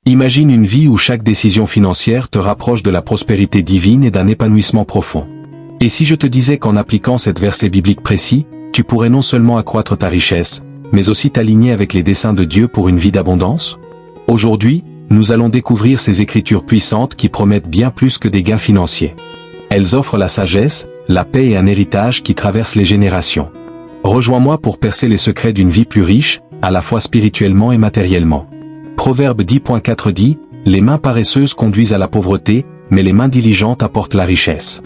Imagine une vie où chaque décision financière te rapproche de la prospérité divine et d'un épanouissement profond. Et si je te disais qu'en appliquant cette verset biblique précis, tu pourrais non seulement accroître ta richesse, mais aussi t'aligner avec les desseins de Dieu pour une vie d'abondance? Aujourd'hui, nous allons découvrir ces écritures puissantes qui promettent bien plus que des gains financiers. Elles offrent la sagesse, la paix et un héritage qui traverse les générations. Rejoins-moi pour percer les secrets d'une vie plus riche, à la fois spirituellement et matériellement. Proverbe 10.4 dit, « Les mains paresseuses conduisent à la pauvreté, mais les mains diligentes apportent la richesse. »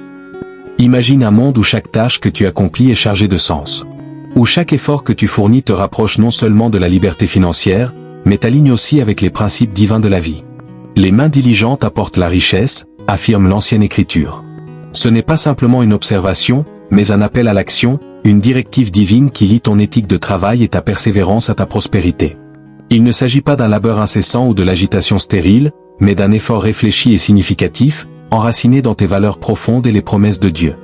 Imagine un monde où chaque tâche que tu accomplis est chargée de sens. Où chaque effort que tu fournis te rapproche non seulement de la liberté financière, mais t'aligne aussi avec les principes divins de la vie. Les mains diligentes apportent la richesse, affirme l'ancienne écriture. Ce n'est pas simplement une observation, mais un appel à l'action, une directive divine qui lie ton éthique de travail et ta persévérance à ta prospérité. Il ne s'agit pas d'un labeur incessant ou de l'agitation stérile, mais d'un effort réfléchi et significatif, enraciné dans tes valeurs profondes et les promesses de Dieu.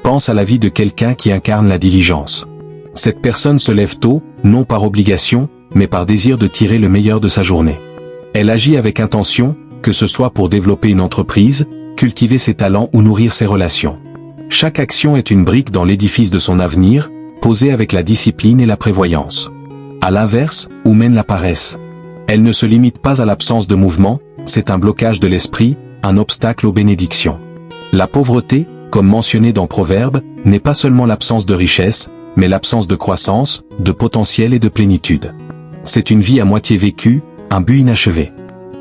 Pense à la vie de quelqu'un qui incarne la diligence. Cette personne se lève tôt, non par obligation, mais par désir de tirer le meilleur de sa journée. Elle agit avec intention, que ce soit pour développer une entreprise, cultiver ses talents ou nourrir ses relations. Chaque action est une brique dans l'édifice de son avenir, posée avec la discipline et la prévoyance. À l'inverse, où mène la paresse? Elle ne se limite pas à l'absence de mouvement, c'est un blocage de l'esprit, un obstacle aux bénédictions. La pauvreté, comme mentionné dans Proverbe, n'est pas seulement l'absence de richesse, mais l'absence de croissance, de potentiel et de plénitude. C'est une vie à moitié vécue, un but inachevé.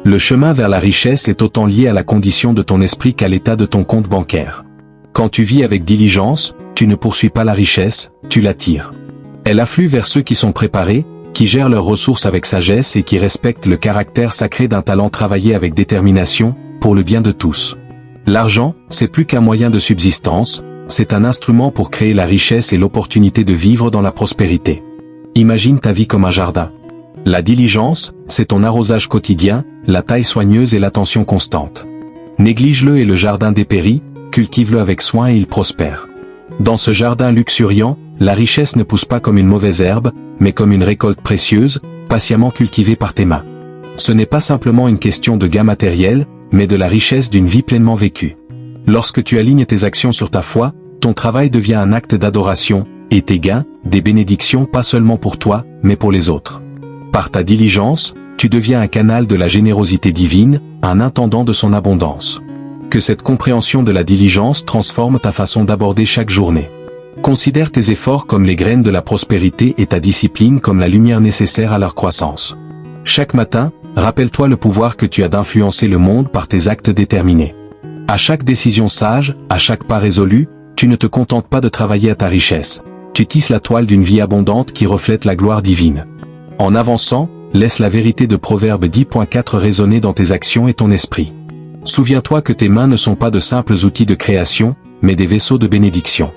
Le chemin vers la richesse est autant lié à la condition de ton esprit qu'à l'état de ton compte bancaire. Quand tu vis avec diligence, tu ne poursuis pas la richesse, tu l'attires. Elle afflue vers ceux qui sont préparés, qui gèrent leurs ressources avec sagesse et qui respectent le caractère sacré d'un talent travaillé avec détermination, pour le bien de tous. L'argent, c'est plus qu'un moyen de subsistance, c'est un instrument pour créer la richesse et l'opportunité de vivre dans la prospérité. Imagine ta vie comme un jardin. La diligence, c'est ton arrosage quotidien, la taille soigneuse et l'attention constante. Néglige-le et le jardin dépérit, cultive-le avec soin et il prospère. Dans ce jardin luxuriant, la richesse ne pousse pas comme une mauvaise herbe, mais comme une récolte précieuse, patiemment cultivée par tes mains. Ce n'est pas simplement une question de gain matériel, mais de la richesse d'une vie pleinement vécue. Lorsque tu alignes tes actions sur ta foi, ton travail devient un acte d'adoration, et tes gains, des bénédictions pas seulement pour toi, mais pour les autres. Par ta diligence, tu deviens un canal de la générosité divine, un intendant de son abondance. Que cette compréhension de la diligence transforme ta façon d'aborder chaque journée. Considère tes efforts comme les graines de la prospérité et ta discipline comme la lumière nécessaire à leur croissance. Chaque matin, rappelle-toi le pouvoir que tu as d'influencer le monde par tes actes déterminés. À chaque décision sage, à chaque pas résolu, tu ne te contentes pas de travailler à ta richesse. Tu tisses la toile d'une vie abondante qui reflète la gloire divine. En avançant, laisse la vérité de Proverbe 10.4 résonner dans tes actions et ton esprit. Souviens-toi que tes mains ne sont pas de simples outils de création, mais des vaisseaux de bénédiction.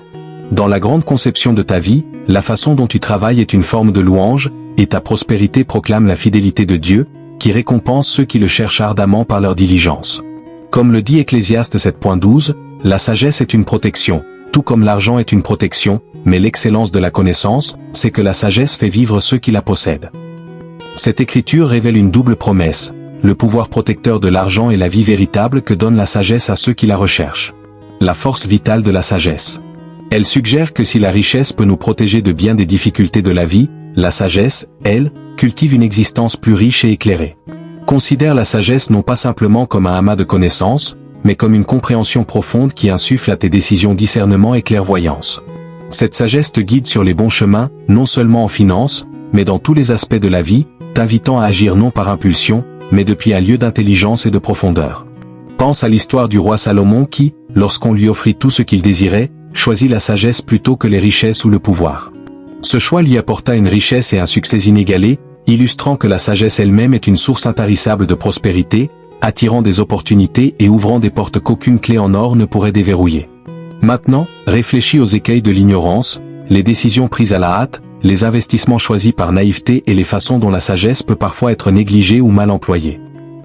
Dans la grande conception de ta vie, la façon dont tu travailles est une forme de louange, et ta prospérité proclame la fidélité de Dieu, qui récompense ceux qui le cherchent ardemment par leur diligence. Comme le dit Ecclésiaste 7.12, la sagesse est une protection, tout comme l'argent est une protection, mais l'excellence de la connaissance, c'est que la sagesse fait vivre ceux qui la possèdent. Cette écriture révèle une double promesse, le pouvoir protecteur de l'argent et la vie véritable que donne la sagesse à ceux qui la recherchent. La force vitale de la sagesse. Elle suggère que si la richesse peut nous protéger de bien des difficultés de la vie, la sagesse, elle, cultive une existence plus riche et éclairée. Considère la sagesse non pas simplement comme un amas de connaissances, mais comme une compréhension profonde qui insuffle à tes décisions discernement et clairvoyance. Cette sagesse te guide sur les bons chemins, non seulement en finance, mais dans tous les aspects de la vie, t'invitant à agir non par impulsion, mais depuis un lieu d'intelligence et de profondeur. Pense à l'histoire du roi Salomon qui, lorsqu'on lui offrit tout ce qu'il désirait, choisit la sagesse plutôt que les richesses ou le pouvoir. Ce choix lui apporta une richesse et un succès inégalés, illustrant que la sagesse elle-même est une source intarissable de prospérité, attirant des opportunités et ouvrant des portes qu'aucune clé en or ne pourrait déverrouiller. Maintenant, réfléchis aux écueils de l'ignorance, les décisions prises à la hâte, les investissements choisis par naïveté et les façons dont la sagesse peut parfois être négligée ou mal employée.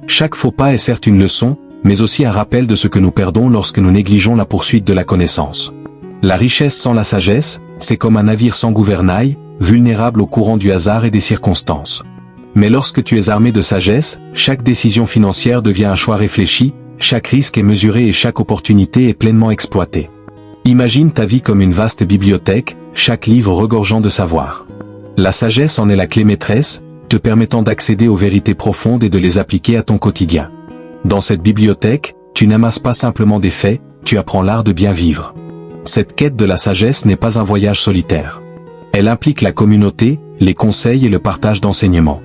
Chaque faux pas est certes une leçon, mais aussi un rappel de ce que nous perdons lorsque nous négligeons la poursuite de la connaissance. La richesse sans la sagesse, c'est comme un navire sans gouvernail, vulnérable au courant du hasard et des circonstances. Mais lorsque tu es armé de sagesse, chaque décision financière devient un choix réfléchi, chaque risque est mesuré et chaque opportunité est pleinement exploitée. Imagine ta vie comme une vaste bibliothèque, chaque livre regorgeant de savoir. La sagesse en est la clé maîtresse, te permettant d'accéder aux vérités profondes et de les appliquer à ton quotidien. Dans cette bibliothèque, tu n'amasses pas simplement des faits, tu apprends l'art de bien vivre. Cette quête de la sagesse n'est pas un voyage solitaire. Elle implique la communauté, les conseils et le partage d'enseignements.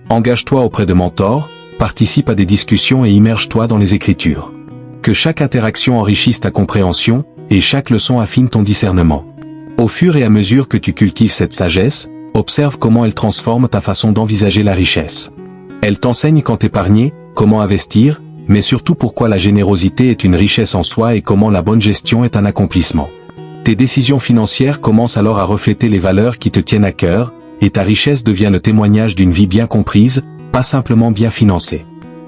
Engage-toi auprès de mentors, participe à des discussions et immerge-toi dans les Écritures. Que chaque interaction enrichisse ta compréhension, et chaque leçon affine ton discernement. Au fur et à mesure que tu cultives cette sagesse, observe comment elle transforme ta façon d'envisager la richesse. Elle t'enseigne quand épargner, comment investir, mais surtout pourquoi la générosité est une richesse en soi et comment la bonne gestion est un accomplissement. Tes décisions financières commencent alors à refléter les valeurs qui te tiennent à cœur, et ta richesse devient le témoignage d'une vie bien comprise, pas simplement bien financée.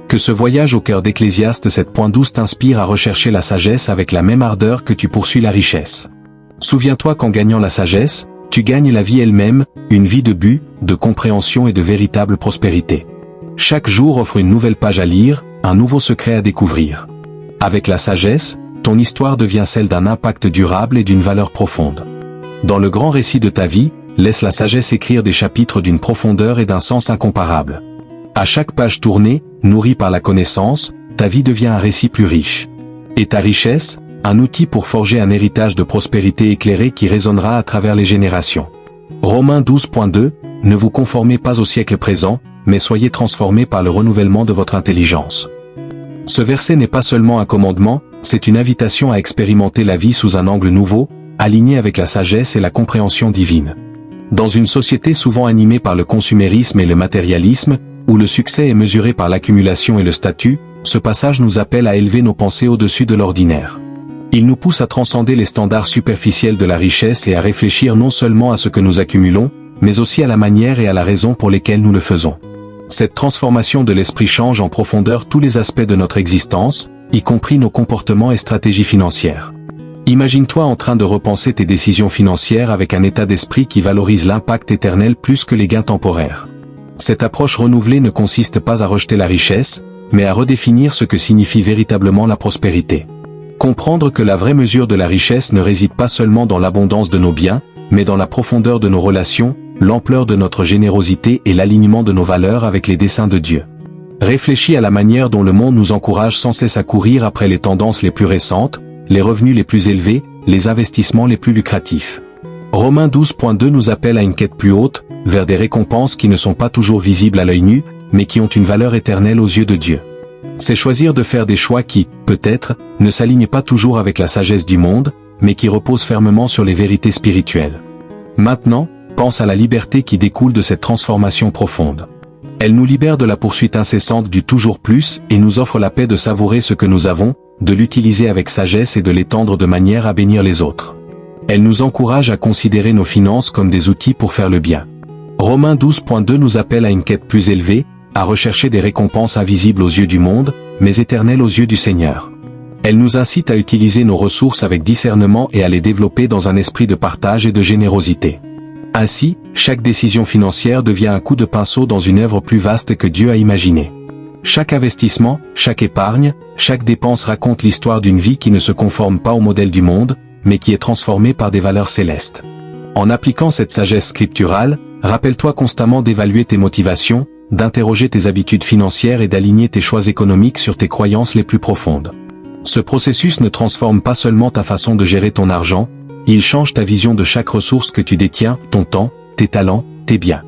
Que ce voyage au cœur d'Ecclésiaste 7.12 t'inspire à rechercher la sagesse avec la même ardeur que tu poursuis la richesse. Souviens-toi qu'en gagnant la sagesse, tu gagnes la vie elle-même, une vie de but, de compréhension et de véritable prospérité. Chaque jour offre une nouvelle page à lire, un nouveau secret à découvrir. Avec la sagesse, ton histoire devient celle d'un impact durable et d'une valeur profonde. Dans le grand récit de ta vie, laisse la sagesse écrire des chapitres d'une profondeur et d'un sens incomparables. À chaque page tournée, nourrie par la connaissance, ta vie devient un récit plus riche. Et ta richesse, un outil pour forger un héritage de prospérité éclairé qui résonnera à travers les générations. Romains 12.2, ne vous conformez pas au siècle présent, mais soyez transformés par le renouvellement de votre intelligence. Ce verset n'est pas seulement un commandement, c'est une invitation à expérimenter la vie sous un angle nouveau, aligné avec la sagesse et la compréhension divine. Dans une société souvent animée par le consumérisme et le matérialisme, où le succès est mesuré par l'accumulation et le statut, ce passage nous appelle à élever nos pensées au-dessus de l'ordinaire. Il nous pousse à transcender les standards superficiels de la richesse et à réfléchir non seulement à ce que nous accumulons, mais aussi à la manière et à la raison pour lesquelles nous le faisons. Cette transformation de l'esprit change en profondeur tous les aspects de notre existence, y compris nos comportements et stratégies financières. Imagine-toi en train de repenser tes décisions financières avec un état d'esprit qui valorise l'impact éternel plus que les gains temporaires. Cette approche renouvelée ne consiste pas à rejeter la richesse, mais à redéfinir ce que signifie véritablement la prospérité. Comprendre que la vraie mesure de la richesse ne réside pas seulement dans l'abondance de nos biens, mais dans la profondeur de nos relations, l'ampleur de notre générosité et l'alignement de nos valeurs avec les desseins de Dieu. Réfléchis à la manière dont le monde nous encourage sans cesse à courir après les tendances les plus récentes, les revenus les plus élevés, les investissements les plus lucratifs. Romains 12.2 nous appelle à une quête plus haute, vers des récompenses qui ne sont pas toujours visibles à l'œil nu, mais qui ont une valeur éternelle aux yeux de Dieu. C'est choisir de faire des choix qui, peut-être, ne s'alignent pas toujours avec la sagesse du monde, mais qui reposent fermement sur les vérités spirituelles. Maintenant, pense à la liberté qui découle de cette transformation profonde. Elle nous libère de la poursuite incessante du toujours plus et nous offre la paix de savourer ce que nous avons, de l'utiliser avec sagesse et de l'étendre de manière à bénir les autres. Elle nous encourage à considérer nos finances comme des outils pour faire le bien. Romains 12.2 nous appelle à une quête plus élevée, à rechercher des récompenses invisibles aux yeux du monde, mais éternelles aux yeux du Seigneur. Elle nous incite à utiliser nos ressources avec discernement et à les développer dans un esprit de partage et de générosité. Ainsi, chaque décision financière devient un coup de pinceau dans une œuvre plus vaste que Dieu a imaginée. Chaque investissement, chaque épargne, chaque dépense raconte l'histoire d'une vie qui ne se conforme pas au modèle du monde, mais qui est transformée par des valeurs célestes. En appliquant cette sagesse scripturale, rappelle-toi constamment d'évaluer tes motivations, d'interroger tes habitudes financières et d'aligner tes choix économiques sur tes croyances les plus profondes. Ce processus ne transforme pas seulement ta façon de gérer ton argent, il change ta vision de chaque ressource que tu détiens, ton temps, tes talents, tes biens.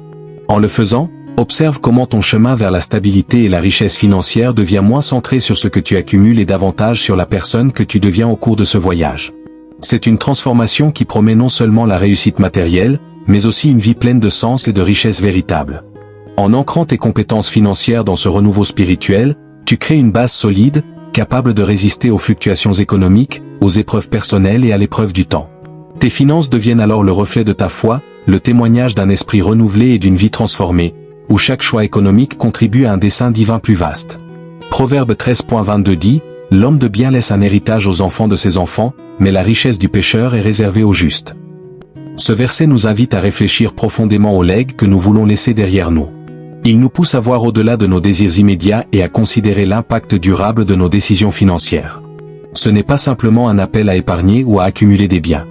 En le faisant, observe comment ton chemin vers la stabilité et la richesse financière devient moins centré sur ce que tu accumules et davantage sur la personne que tu deviens au cours de ce voyage. C'est une transformation qui promet non seulement la réussite matérielle, mais aussi une vie pleine de sens et de richesse véritable. En ancrant tes compétences financières dans ce renouveau spirituel, tu crées une base solide, capable de résister aux fluctuations économiques, aux épreuves personnelles et à l'épreuve du temps. Tes finances deviennent alors le reflet de ta foi, le témoignage d'un esprit renouvelé et d'une vie transformée, où chaque choix économique contribue à un dessein divin plus vaste. Proverbe 13.22 dit, « L'homme de bien laisse un héritage aux enfants de ses enfants, mais la richesse du pécheur est réservée aux justes. » Ce verset nous invite à réfléchir profondément au legs que nous voulons laisser derrière nous. Il nous pousse à voir au-delà de nos désirs immédiats et à considérer l'impact durable de nos décisions financières. Ce n'est pas simplement un appel à épargner ou à accumuler des biens.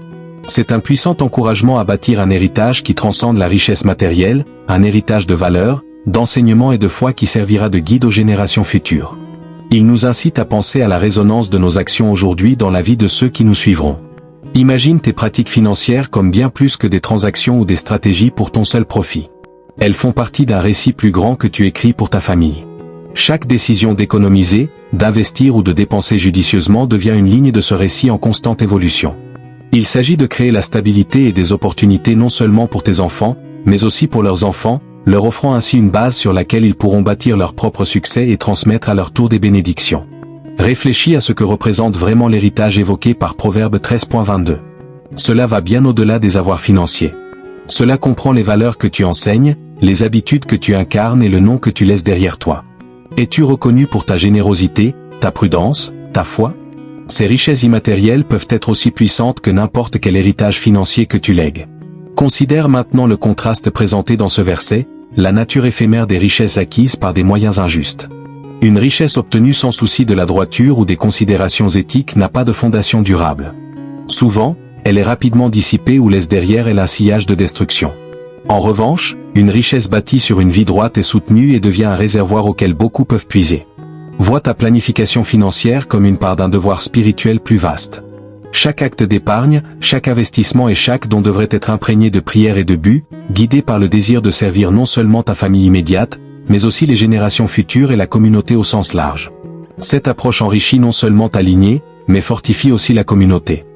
C'est un puissant encouragement à bâtir un héritage qui transcende la richesse matérielle, un héritage de valeurs, d'enseignement et de foi qui servira de guide aux générations futures. Il nous incite à penser à la résonance de nos actions aujourd'hui dans la vie de ceux qui nous suivront. Imagine tes pratiques financières comme bien plus que des transactions ou des stratégies pour ton seul profit. Elles font partie d'un récit plus grand que tu écris pour ta famille. Chaque décision d'économiser, d'investir ou de dépenser judicieusement devient une ligne de ce récit en constante évolution. Il s'agit de créer la stabilité et des opportunités non seulement pour tes enfants, mais aussi pour leurs enfants, leur offrant ainsi une base sur laquelle ils pourront bâtir leur propre succès et transmettre à leur tour des bénédictions. Réfléchis à ce que représente vraiment l'héritage évoqué par Proverbe 13.22. Cela va bien au-delà des avoirs financiers. Cela comprend les valeurs que tu enseignes, les habitudes que tu incarnes et le nom que tu laisses derrière toi. Es-tu reconnu pour ta générosité, ta prudence, ta foi? Ces richesses immatérielles peuvent être aussi puissantes que n'importe quel héritage financier que tu lègues. Considère maintenant le contraste présenté dans ce verset, la nature éphémère des richesses acquises par des moyens injustes. Une richesse obtenue sans souci de la droiture ou des considérations éthiques n'a pas de fondation durable. Souvent, elle est rapidement dissipée ou laisse derrière elle un sillage de destruction. En revanche, une richesse bâtie sur une vie droite est soutenue et devient un réservoir auquel beaucoup peuvent puiser. Vois ta planification financière comme une part d'un devoir spirituel plus vaste. Chaque acte d'épargne, chaque investissement et chaque don devrait être imprégné de prière et de but, guidé par le désir de servir non seulement ta famille immédiate, mais aussi les générations futures et la communauté au sens large. Cette approche enrichit non seulement ta lignée, mais fortifie aussi la communauté.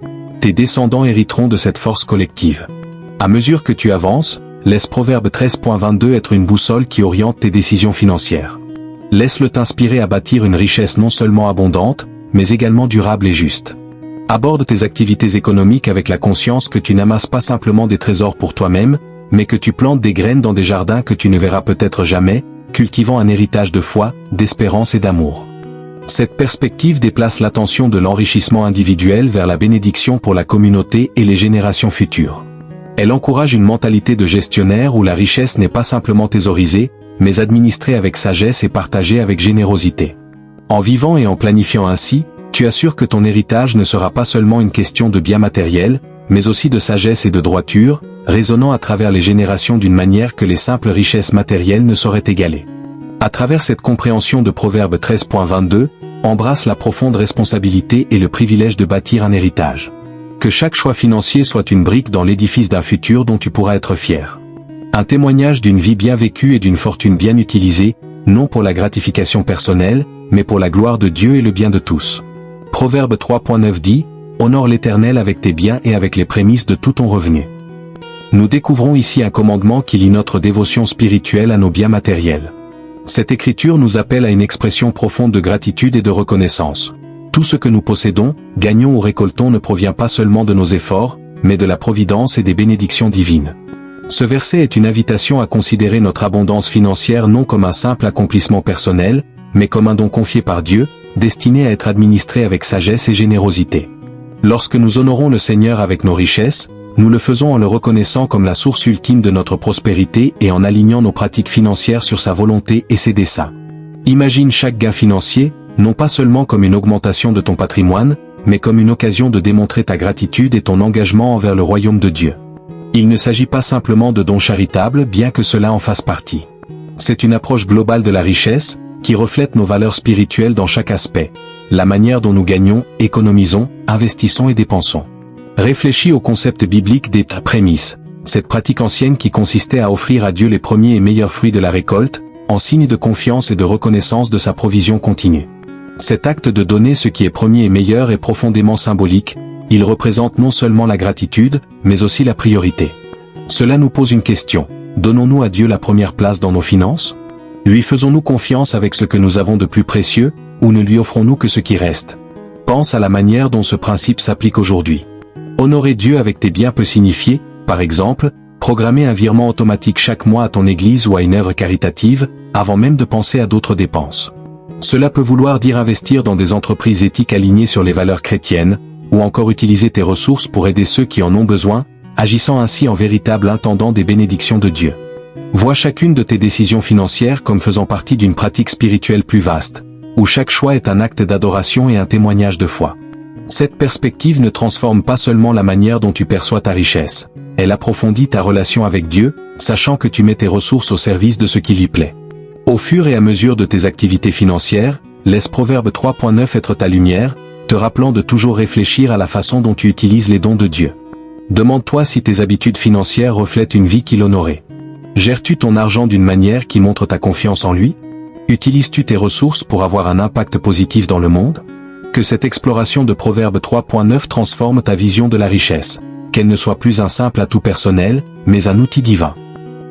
Tes descendants hériteront de cette force collective. À mesure que tu avances, laisse Proverbe 13.22 être une boussole qui oriente tes décisions financières. Laisse-le t'inspirer à bâtir une richesse non seulement abondante, mais également durable et juste. Aborde tes activités économiques avec la conscience que tu n'amasses pas simplement des trésors pour toi-même, mais que tu plantes des graines dans des jardins que tu ne verras peut-être jamais, cultivant un héritage de foi, d'espérance et d'amour. Cette perspective déplace l'attention de l'enrichissement individuel vers la bénédiction pour la communauté et les générations futures. Elle encourage une mentalité de gestionnaire où la richesse n'est pas simplement thésaurisée, mais administrée avec sagesse et partagée avec générosité. En vivant et en planifiant ainsi, tu assures que ton héritage ne sera pas seulement une question de biens matériels, mais aussi de sagesse et de droiture, résonnant à travers les générations d'une manière que les simples richesses matérielles ne sauraient égaler. À travers cette compréhension de Proverbe 13.22, embrasse la profonde responsabilité et le privilège de bâtir un héritage. Que chaque choix financier soit une brique dans l'édifice d'un futur dont tu pourras être fier. Un témoignage d'une vie bien vécue et d'une fortune bien utilisée, non pour la gratification personnelle, mais pour la gloire de Dieu et le bien de tous. Proverbe 3.9 dit, « Honore l'Éternel avec tes biens et avec les prémices de tout ton revenu. » Nous découvrons ici un commandement qui lie notre dévotion spirituelle à nos biens matériels. Cette écriture nous appelle à une expression profonde de gratitude et de reconnaissance. Tout ce que nous possédons, gagnons ou récoltons ne provient pas seulement de nos efforts, mais de la providence et des bénédictions divines. Ce verset est une invitation à considérer notre abondance financière non comme un simple accomplissement personnel, mais comme un don confié par Dieu, destiné à être administré avec sagesse et générosité. Lorsque nous honorons le Seigneur avec nos richesses, nous le faisons en le reconnaissant comme la source ultime de notre prospérité et en alignant nos pratiques financières sur sa volonté et ses desseins. Imagine chaque gain financier, non pas seulement comme une augmentation de ton patrimoine, mais comme une occasion de démontrer ta gratitude et ton engagement envers le royaume de Dieu. Il ne s'agit pas simplement de dons charitables, bien que cela en fasse partie. C'est une approche globale de la richesse, qui reflète nos valeurs spirituelles dans chaque aspect, la manière dont nous gagnons, économisons, investissons et dépensons. Réfléchis au concept biblique des prémices, cette pratique ancienne qui consistait à offrir à Dieu les premiers et meilleurs fruits de la récolte, en signe de confiance et de reconnaissance de sa provision continue. Cet acte de donner ce qui est premier et meilleur est profondément symbolique, il représente non seulement la gratitude, mais aussi la priorité. Cela nous pose une question, donnons-nous à Dieu la première place dans nos finances? Lui faisons-nous confiance avec ce que nous avons de plus précieux, ou ne lui offrons-nous que ce qui reste? Pense à la manière dont ce principe s'applique aujourd'hui. Honorer Dieu avec tes biens peut signifier, par exemple, programmer un virement automatique chaque mois à ton église ou à une œuvre caritative, avant même de penser à d'autres dépenses. Cela peut vouloir dire investir dans des entreprises éthiques alignées sur les valeurs chrétiennes, ou encore utiliser tes ressources pour aider ceux qui en ont besoin, agissant ainsi en véritable intendant des bénédictions de Dieu. Vois chacune de tes décisions financières comme faisant partie d'une pratique spirituelle plus vaste, où chaque choix est un acte d'adoration et un témoignage de foi. Cette perspective ne transforme pas seulement la manière dont tu perçois ta richesse, elle approfondit ta relation avec Dieu, sachant que tu mets tes ressources au service de ce qui lui plaît. Au fur et à mesure de tes activités financières, laisse Proverbe 3.9 être ta lumière, te rappelant de toujours réfléchir à la façon dont tu utilises les dons de Dieu. Demande-toi si tes habitudes financières reflètent une vie qu'il honorait. Gères-tu ton argent d'une manière qui montre ta confiance en lui? Utilises-tu tes ressources pour avoir un impact positif dans le monde? Que cette exploration de Proverbe 3.9 transforme ta vision de la richesse, qu'elle ne soit plus un simple atout personnel, mais un outil divin.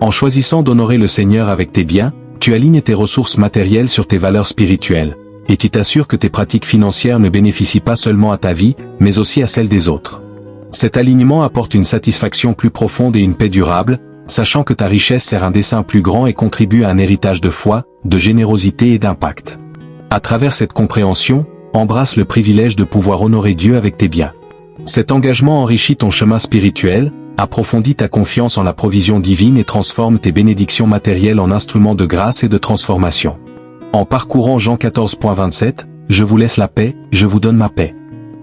En choisissant d'honorer le Seigneur avec tes biens, tu alignes tes ressources matérielles sur tes valeurs spirituelles, et tu t'assures que tes pratiques financières ne bénéficient pas seulement à ta vie, mais aussi à celle des autres. Cet alignement apporte une satisfaction plus profonde et une paix durable, sachant que ta richesse sert un dessein plus grand et contribue à un héritage de foi, de générosité et d'impact. À travers cette compréhension, embrasse le privilège de pouvoir honorer Dieu avec tes biens. Cet engagement enrichit ton chemin spirituel, approfondit ta confiance en la provision divine et transforme tes bénédictions matérielles en instruments de grâce et de transformation. En parcourant Jean 14.27, « Je vous laisse la paix, je vous donne ma paix.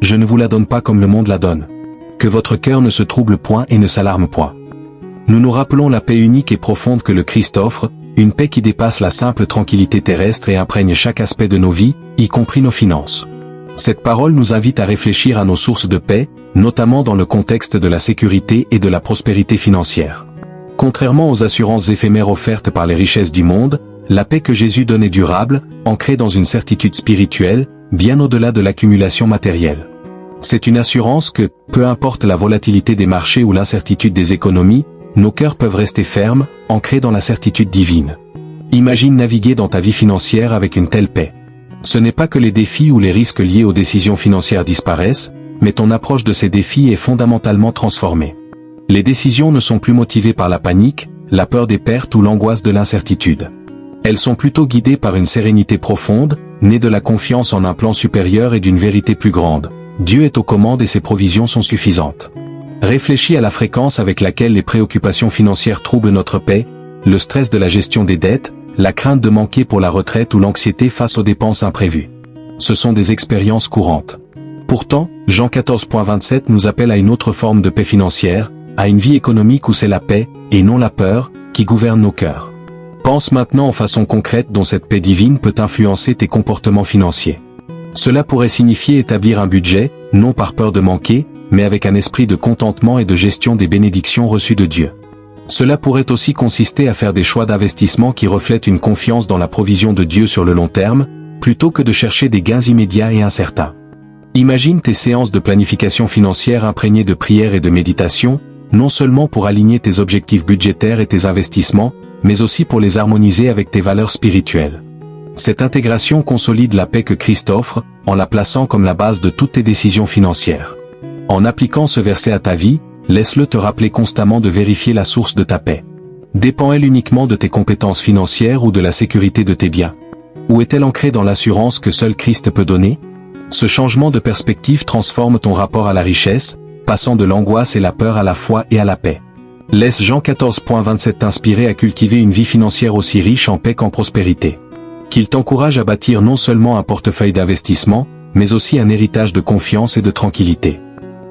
Je ne vous la donne pas comme le monde la donne. Que votre cœur ne se trouble point et ne s'alarme point. » Nous nous rappelons la paix unique et profonde que le Christ offre, une paix qui dépasse la simple tranquillité terrestre et imprègne chaque aspect de nos vies, y compris nos finances. Cette parole nous invite à réfléchir à nos sources de paix, notamment dans le contexte de la sécurité et de la prospérité financière. Contrairement aux assurances éphémères offertes par les richesses du monde, la paix que Jésus donne est durable, ancrée dans une certitude spirituelle, bien au-delà de l'accumulation matérielle. C'est une assurance que, peu importe la volatilité des marchés ou l'incertitude des économies, nos cœurs peuvent rester fermes, ancrés dans la certitude divine. Imagine naviguer dans ta vie financière avec une telle paix. Ce n'est pas que les défis ou les risques liés aux décisions financières disparaissent, mais ton approche de ces défis est fondamentalement transformée. Les décisions ne sont plus motivées par la panique, la peur des pertes ou l'angoisse de l'incertitude. Elles sont plutôt guidées par une sérénité profonde, née de la confiance en un plan supérieur et d'une vérité plus grande. Dieu est aux commandes et ses provisions sont suffisantes. Réfléchis à la fréquence avec laquelle les préoccupations financières troublent notre paix, le stress de la gestion des dettes, la crainte de manquer pour la retraite ou l'anxiété face aux dépenses imprévues. Ce sont des expériences courantes. Pourtant, Jean 14.27 nous appelle à une autre forme de paix financière, à une vie économique où c'est la paix, et non la peur, qui gouverne nos cœurs. Pense maintenant aux façons concrètes dont cette paix divine peut influencer tes comportements financiers. Cela pourrait signifier établir un budget, non par peur de manquer, mais avec un esprit de contentement et de gestion des bénédictions reçues de Dieu. Cela pourrait aussi consister à faire des choix d'investissement qui reflètent une confiance dans la provision de Dieu sur le long terme, plutôt que de chercher des gains immédiats et incertains. Imagine tes séances de planification financière imprégnées de prière et de méditation, non seulement pour aligner tes objectifs budgétaires et tes investissements, mais aussi pour les harmoniser avec tes valeurs spirituelles. Cette intégration consolide la paix que Christ offre, en la plaçant comme la base de toutes tes décisions financières. En appliquant ce verset à ta vie, laisse-le te rappeler constamment de vérifier la source de ta paix. Dépend-elle uniquement de tes compétences financières ou de la sécurité de tes biens? Ou est-elle ancrée dans l'assurance que seul Christ peut donner? Ce changement de perspective transforme ton rapport à la richesse, passant de l'angoisse et la peur à la foi et à la paix. Laisse Jean 14.27 t'inspirer à cultiver une vie financière aussi riche en paix qu'en prospérité. Qu'il t'encourage à bâtir non seulement un portefeuille d'investissement, mais aussi un héritage de confiance et de tranquillité.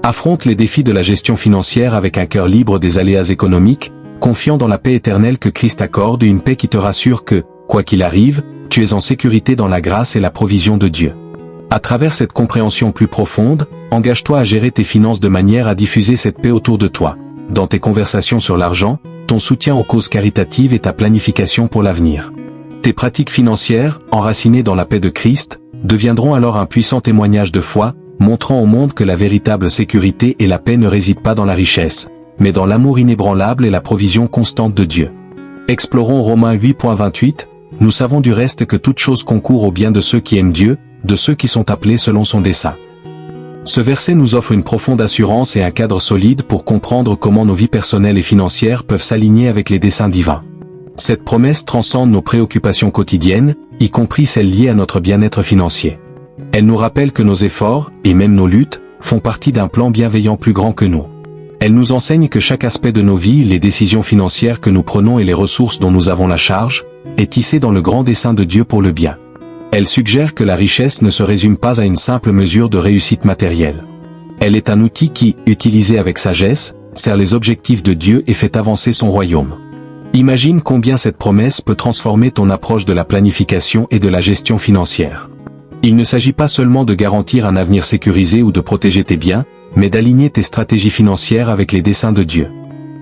Affronte les défis de la gestion financière avec un cœur libre des aléas économiques, confiant dans la paix éternelle que Christ accorde, une paix qui te rassure que, quoi qu'il arrive, tu es en sécurité dans la grâce et la provision de Dieu. À travers cette compréhension plus profonde, engage-toi à gérer tes finances de manière à diffuser cette paix autour de toi, dans tes conversations sur l'argent, ton soutien aux causes caritatives et ta planification pour l'avenir. Tes pratiques financières, enracinées dans la paix de Christ, deviendront alors un puissant témoignage de foi, montrant au monde que la véritable sécurité et la paix ne résident pas dans la richesse, mais dans l'amour inébranlable et la provision constante de Dieu. Explorons Romains 8.28, nous savons du reste que toute chose concourt au bien de ceux qui aiment Dieu, de ceux qui sont appelés selon son dessein. Ce verset nous offre une profonde assurance et un cadre solide pour comprendre comment nos vies personnelles et financières peuvent s'aligner avec les desseins divins. Cette promesse transcende nos préoccupations quotidiennes, y compris celles liées à notre bien-être financier. Elle nous rappelle que nos efforts, et même nos luttes, font partie d'un plan bienveillant plus grand que nous. Elle nous enseigne que chaque aspect de nos vies, les décisions financières que nous prenons et les ressources dont nous avons la charge, est tissé dans le grand dessein de Dieu pour le bien. Elle suggère que la richesse ne se résume pas à une simple mesure de réussite matérielle. Elle est un outil qui, utilisé avec sagesse, sert les objectifs de Dieu et fait avancer son royaume. Imagine combien cette promesse peut transformer ton approche de la planification et de la gestion financière. Il ne s'agit pas seulement de garantir un avenir sécurisé ou de protéger tes biens, mais d'aligner tes stratégies financières avec les desseins de Dieu.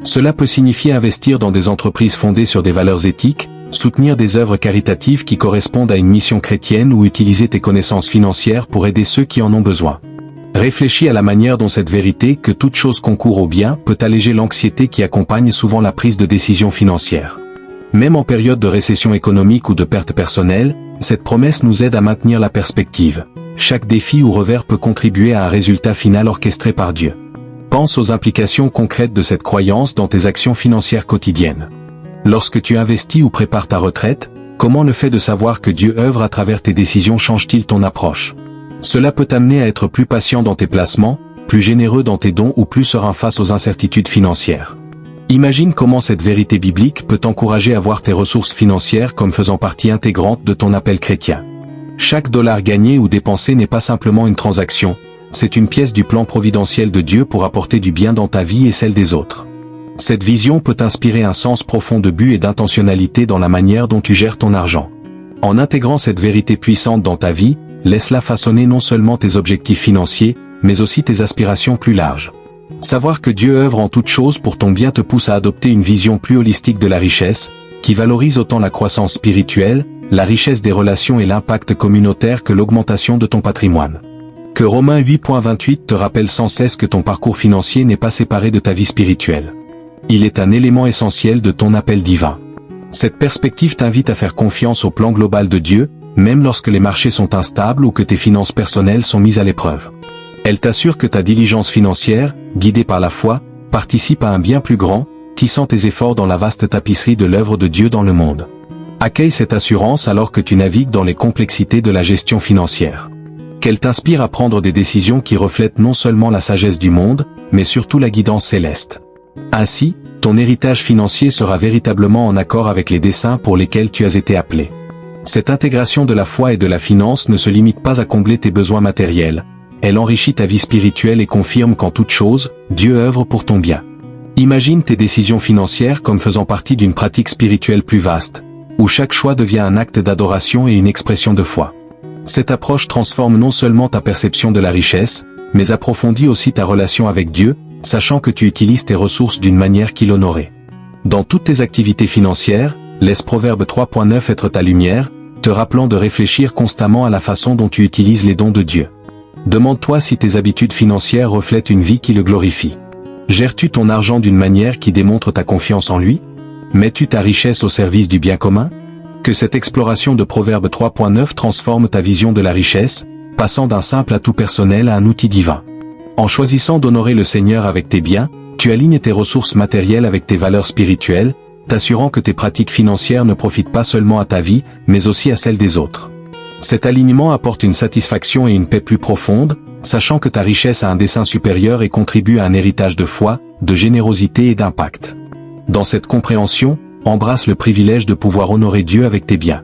Cela peut signifier investir dans des entreprises fondées sur des valeurs éthiques, soutenir des œuvres caritatives qui correspondent à une mission chrétienne ou utiliser tes connaissances financières pour aider ceux qui en ont besoin. Réfléchis à la manière dont cette vérité que toute chose concourt au bien peut alléger l'anxiété qui accompagne souvent la prise de décisions financières. Même en période de récession économique ou de perte personnelle, cette promesse nous aide à maintenir la perspective. Chaque défi ou revers peut contribuer à un résultat final orchestré par Dieu. Pense aux implications concrètes de cette croyance dans tes actions financières quotidiennes. Lorsque tu investis ou prépares ta retraite, comment le fait de savoir que Dieu œuvre à travers tes décisions change-t-il ton approche? Cela peut t'amener à être plus patient dans tes placements, plus généreux dans tes dons ou plus serein face aux incertitudes financières. Imagine comment cette vérité biblique peut t'encourager à voir tes ressources financières comme faisant partie intégrante de ton appel chrétien. Chaque dollar gagné ou dépensé n'est pas simplement une transaction, c'est une pièce du plan providentiel de Dieu pour apporter du bien dans ta vie et celle des autres. Cette vision peut inspirer un sens profond de but et d'intentionnalité dans la manière dont tu gères ton argent. En intégrant cette vérité puissante dans ta vie, laisse-la façonner non seulement tes objectifs financiers, mais aussi tes aspirations plus larges. Savoir que Dieu œuvre en toutes choses pour ton bien te pousse à adopter une vision plus holistique de la richesse, qui valorise autant la croissance spirituelle, la richesse des relations et l'impact communautaire que l'augmentation de ton patrimoine. Que Romains 8.28 te rappelle sans cesse que ton parcours financier n'est pas séparé de ta vie spirituelle. Il est un élément essentiel de ton appel divin. Cette perspective t'invite à faire confiance au plan global de Dieu, même lorsque les marchés sont instables ou que tes finances personnelles sont mises à l'épreuve. Elle t'assure que ta diligence financière, guidée par la foi, participe à un bien plus grand, tissant tes efforts dans la vaste tapisserie de l'œuvre de Dieu dans le monde. Accueille cette assurance alors que tu navigues dans les complexités de la gestion financière. Qu'elle t'inspire à prendre des décisions qui reflètent non seulement la sagesse du monde, mais surtout la guidance céleste. Ainsi, ton héritage financier sera véritablement en accord avec les desseins pour lesquels tu as été appelé. Cette intégration de la foi et de la finance ne se limite pas à combler tes besoins matériels, elle enrichit ta vie spirituelle et confirme qu'en toute chose, Dieu œuvre pour ton bien. Imagine tes décisions financières comme faisant partie d'une pratique spirituelle plus vaste, où chaque choix devient un acte d'adoration et une expression de foi. Cette approche transforme non seulement ta perception de la richesse, mais approfondit aussi ta relation avec Dieu, sachant que tu utilises tes ressources d'une manière qui l'honorait. Dans toutes tes activités financières, laisse Proverbe 3.9 être ta lumière, te rappelant de réfléchir constamment à la façon dont tu utilises les dons de Dieu. Demande-toi si tes habitudes financières reflètent une vie qui le glorifie. Gères-tu ton argent d'une manière qui démontre ta confiance en lui? Mets-tu ta richesse au service du bien commun? Que cette exploration de Proverbe 3.9 transforme ta vision de la richesse, passant d'un simple atout personnel à un outil divin. En choisissant d'honorer le Seigneur avec tes biens, tu alignes tes ressources matérielles avec tes valeurs spirituelles, t'assurant que tes pratiques financières ne profitent pas seulement à ta vie, mais aussi à celle des autres. Cet alignement apporte une satisfaction et une paix plus profonde, sachant que ta richesse a un dessein supérieur et contribue à un héritage de foi, de générosité et d'impact. Dans cette compréhension, embrasse le privilège de pouvoir honorer Dieu avec tes biens.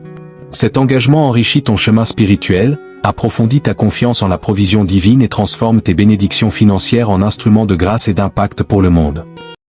Cet engagement enrichit ton chemin spirituel, approfondit ta confiance en la provision divine et transforme tes bénédictions financières en instruments de grâce et d'impact pour le monde.